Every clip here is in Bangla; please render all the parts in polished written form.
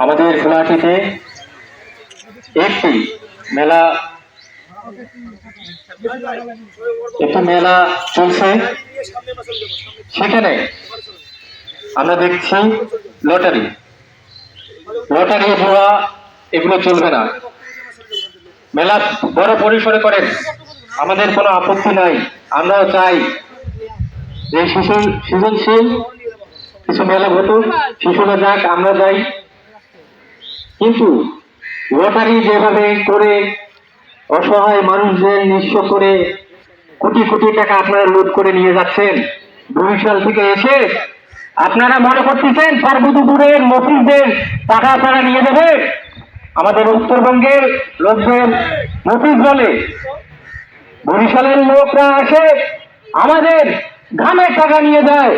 আমাদের ঘোলাহাটিতে একটি মেলা চলছে। সেখানে আমরা দেখছি লটারি জুয়া এগুলো চলবে না। মেলা বড় পরিসরে করেন, আমাদের কোনো আপত্তি নাই। আমরাও চাই যে সৃজনশীল কিছু মেলা ঘটুক, শিশুরা যাক, আমরা যাই। কিন্তু লটারি যেভাবে করে অসহায় মানুষদের নিঃস্ব করে কোটি কোটি টাকা আপনারা লুট করে নিয়ে যাচ্ছেন, বরিশাল থেকে এসে আপনারা মনে করতেছেন সর্বদূরের মফিজদের টাকা তারা নিয়ে যাবে। আমাদের উত্তরবঙ্গের লোকদের মফিজ বলে, বরিশালের লোকরা আসে আমাদের ঘামের টাকা নিয়ে যায়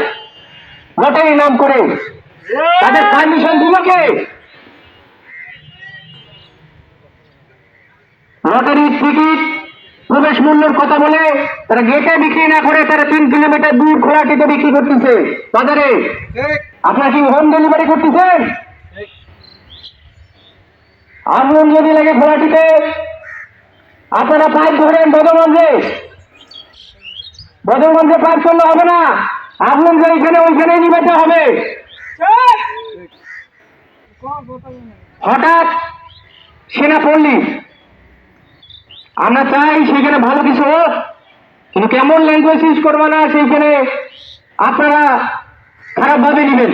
লটারি নাম করে। তাদের পারমিশন দিল কে? লটারির টিকিট প্রবেশ মূল্যের কথা বলে তারা গেটে বিক্রি না করে তারা 3 কিলোমিটার দূর খোলাটিতে বিক্রি করতেছে বাজারে। আপনারা কি হোম ডেলিভারি করতেছেন? আগুন যদি লাগে খোলাটিতে, আপনারা পাইপ ধরেন বদলগঞ্জে পাইপ করলে হবে না। আগুন যে এখানে ওইখানে নিবাতে হবে। হঠাৎ সেনাপল্লী, আমরা চাই সেখানে ভালো কিছু হোক, কিন্তু কেমন ল্যাঙ্গুয়েজ ইউজ করবো না সেইখানে আপনারা খারাপ ভাবে নেবেন।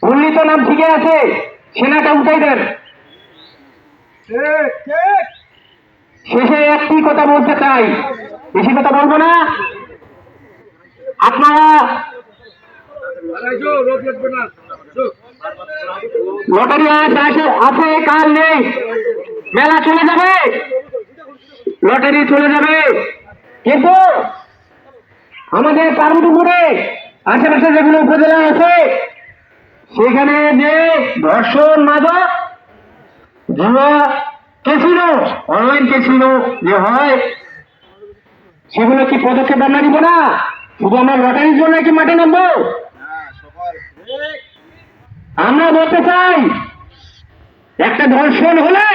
উল্লিত নাম ঠিকই আছে, সেনাটা উঠাই দেন। শেষে একটি কথা বলতে চাই, বেশি কথা বলবো না। আপনারা লটারি আছে, কাল নেই, মেলা চলে যাবে, লটারি চলে যাবে। কিন্তু আমাদের পার্বতীপুরে আশেপাশে যেগুলো উপজেলা আছে সেখানে যে ধর্ষণ, মাদক, জুয়া, ক্যাসিনো, অনলাইন ক্যাসিনো যে হয়, সেগুলো কি পদক্ষেপ আমরা নিব না? শুধু আমরা লটারির জন্য কি মাঠে নামবো? আমরা বলতে চাই, একটা ধর্ষণ হলে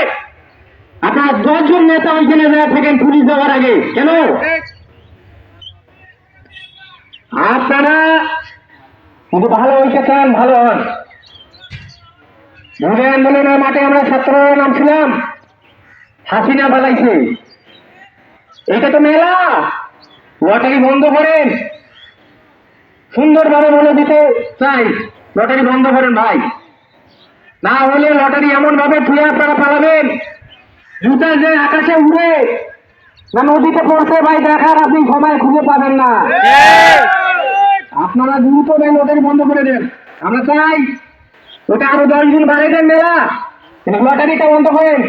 আপনার 10 জন নেতা ওইখানে যা থাকেন পুলিশ যাওয়ার আগে কেন? আপনারা কিন্তু ভালো হইতে চান, ভালো হন। ভোটে আন্দোলনের মাঠে আমরা ছাত্ররা নামছিলাম, হাসিনা পালাইছে। এটা তো মেলা, লটারি বন্ধ করেন। সুন্দরভাবে বলে দিতে চাই, লটারি বন্ধ করেন ভাই, না হলে লটারি এমন ভাবে থুয়ে আপনারা পালাবেন, জুতা যে আকাশে উড়ে না নদীতে পড়ছে ভাই, দেখার আপনি সময় খুঁজে পাবেন না। আপনারা দ্রুত লটারি বন্ধ করে দেন। আমরা চাই ওটা আরো 10 দিন বাড়িয়ে দেন মেলা, কিন্তু লটারিটা বন্ধ করেন।